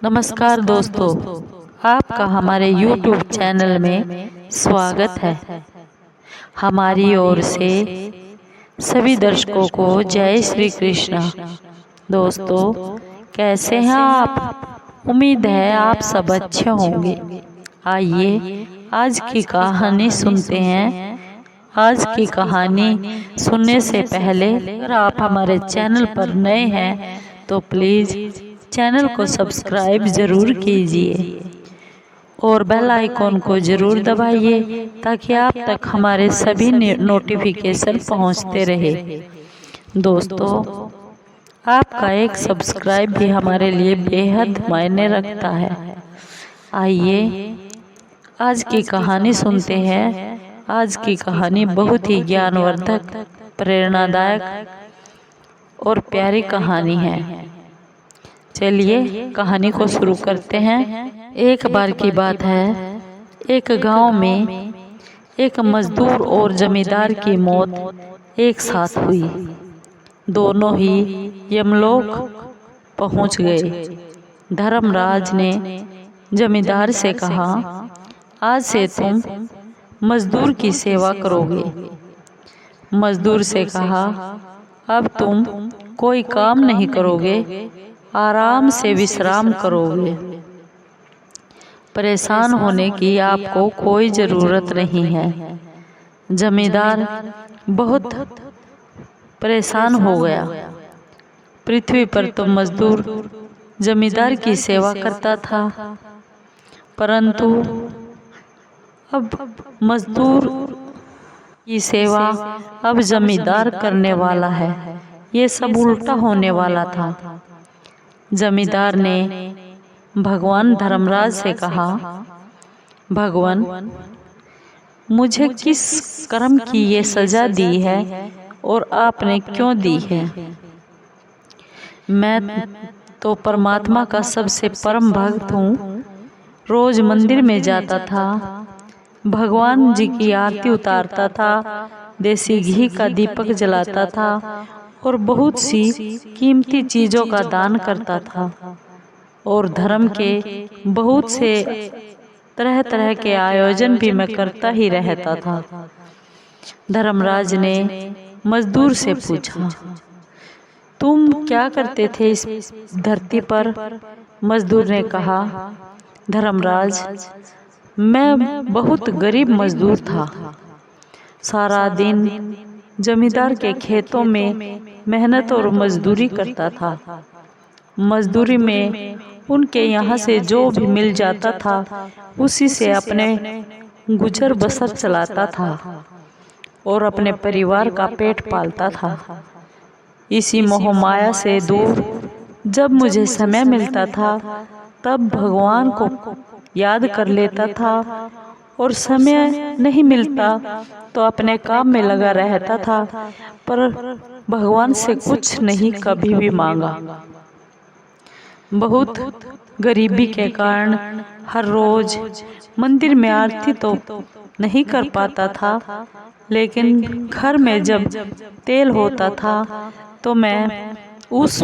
नमस्कार दोस्तों, आपका हमारे YouTube चैनल में स्वागत है। हमारी ओर से सभी दर्शकों को जय श्री कृष्ण। दोस्तों, कैसे हैं आप? उम्मीद है आप सब अच्छे होंगे। आइए आज की कहानी सुनते हैं। आज की कहानी सुनने से पहले अगर आप हमारे चैनल पर नए हैं तो प्लीज़ चैनल को सब्सक्राइब ज़रूर कीजिए और बेल आइकॉन को ज़रूर दबाइए ताकि आप तक हमारे सभी नोटिफिकेशन पहुंचते रहे। दोस्तों, आपका एक सब्सक्राइब भी हमारे लिए बेहद मायने रखता है। आइए आज की कहानी सुनते हैं। आज की कहानी बहुत ही ज्ञानवर्धक, प्रेरणादायक और प्यारी कहानी है। चलिए कहानी को शुरू करते हैं। एक बार की बात है, एक गांव में एक मजदूर और जमींदार की मौत एक साथ हुई। दोनों ही यमलोक पहुंच गए। धर्मराज ने जमींदार से कहा, आज से तुम मजदूर की सेवा करोगे। मजदूर से कहा, अब तुम कोई काम नहीं करोगे, आराम से विश्राम करोगे। परेशान होने की आपको कोई ज़रूरत नहीं है। जमींदार बहुत परेशान हो गया। पृथ्वी पर तो मजदूर जमींदार की सेवा करता था, परंतु अब मजदूर की सेवा अब जमींदार करने वाला है। ये सब उल्टा होने वाला था। जमींदार ने भगवान धर्मराज से कहा, भगवान, मुझे किस कर्म की ये सजा दी है और आपने क्यों दी है? मैं तो परमात्मा का सबसे परम भक्त हूँ। रोज मंदिर में जाता था, भगवान जी की आरती उतारता था, देसी घी का दीपक जलाता था और बहुत सी कीमती चीज़ों का दान करता था और धर्म के बहुत से तरह तरह के आयोजन भी मैं करता ही रहता था। धर्मराज ने मजदूर से पूछा, तुम क्या करते थे इस धरती पर? मजदूर ने कहा, धर्मराज, मैं बहुत गरीब मजदूर था। सारा दिन जमींदार के खेतों में मेहनत और मजदूरी करता था। मजदूरी में उनके यहाँ से जो भी मिल जाता था उसी से अपने गुजर बसर चलाता था और अपने परिवार का पेट पालता था। इसी मोह माया से दूर जब मुझे समय मिलता था तब भगवान को याद कर लेता था और समय नहीं मिलता तो अपने काम में लगा रहता था, पर भगवान से कुछ नहीं कभी भी मांगा। बहुत गरीबी के कारण हर रोज मंदिर में आरती तो नहीं कर पाता था, लेकिन घर में जब तेल होता था तो मैं उस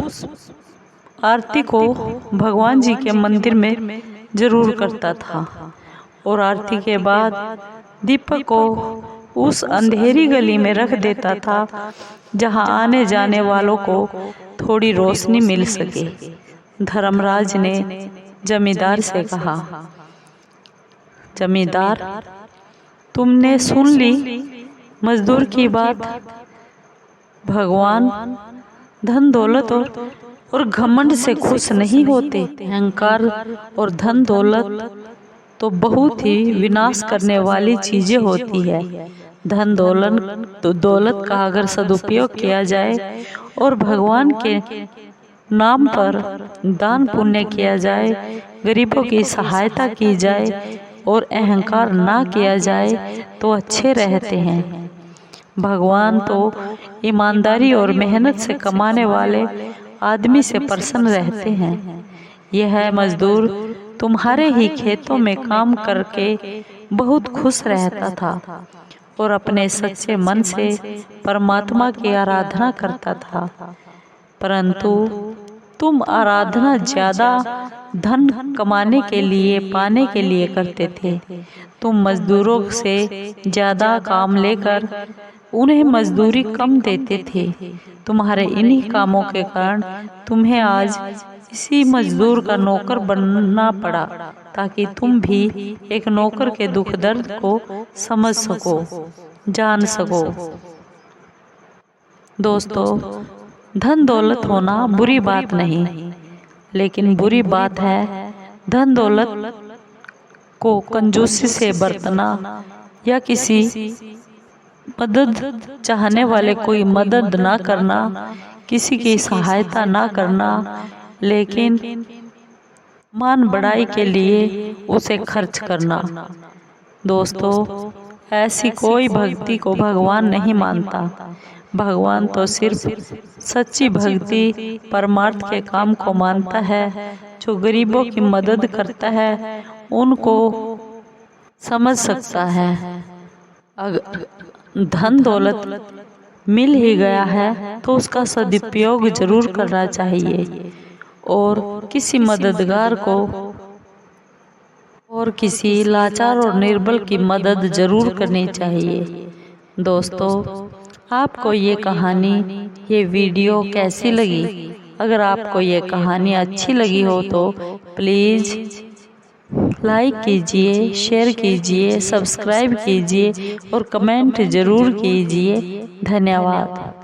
आरती को भगवान जी के मंदिर में जरूर करता था और आरती के बाद दीपक को उस अंधेरी गली में रख देता था जहां आने जाने वालों को थोड़ी रोशनी मिल सके। धर्मराज ने जमींदार से कहा, जमींदार, तुमने सुन ली मजदूर की बात। भगवान धन दौलत और घमंड से खुश नहीं होते। अहंकार और धन दौलत तो बहुत ही विनाश करने वाली चीजें होती है। धन दौलत का अगर सदुपयोग किया जाए और भगवान के नाम पर दान पुण्य किया जाए, गरीबों की सहायता की जाए और अहंकार ना किया जाए तो अच्छे रहते हैं। भगवान तो ईमानदारी और मेहनत से कमाने वाले आदमी से प्रसन्न रहते हैं। यह मजदूर तुम्हारे ही खेतों में काम करके बहुत खुश रहता था और अपने सच्चे मन से परमात्मा की आराधना करता था, परंतु तुम आराधना ज्यादा धन कमाने के लिए पाने के लिए करते थे। तुम मजदूरों से ज्यादा काम लेकर उन्हें मजदूरी कम देते थे। तुम्हारे इन्हीं कामों के कारण तुम्हें आज इसी मजदूर का नौकर बनना पड़ा, ताकि तुम भी एक नौकर के दुख दर्द को समझ सको, जान सको। दोस्तों, धन दौलत होना बुरी बात नहीं, लेकिन बुरी बात है धन दौलत को कंजूसी से बरतना या किसी मदद चाहने वाले कोई मदद ना करना, किसी की सहायता ना करना, लेकिन मान बढ़ाई के लिए उसे खर्च करना। दोस्तों, ऐसी कोई भक्ति को भगवान नहीं मानता। भगवान तो सिर्फ सच्ची भक्ति परमार्थ के काम को मानता है। जो गरीबों की मदद करता है उनको समझ सकता है। अगर धन दौलत मिल ही गया है तो उसका सदुपयोग जरूर करना चाहिए और किसी मददगार को और किसी लाचार और निर्बल की मदद जरूर करनी चाहिए। दोस्तों, आपको ये कहानी, ये वीडियो कैसी लगी? अगर आपको ये कहानी अच्छी लगी हो तो प्लीज़ लाइक कीजिए, शेयर कीजिए, सब्सक्राइब कीजिए और कमेंट जरूर कीजिए। धन्यवाद।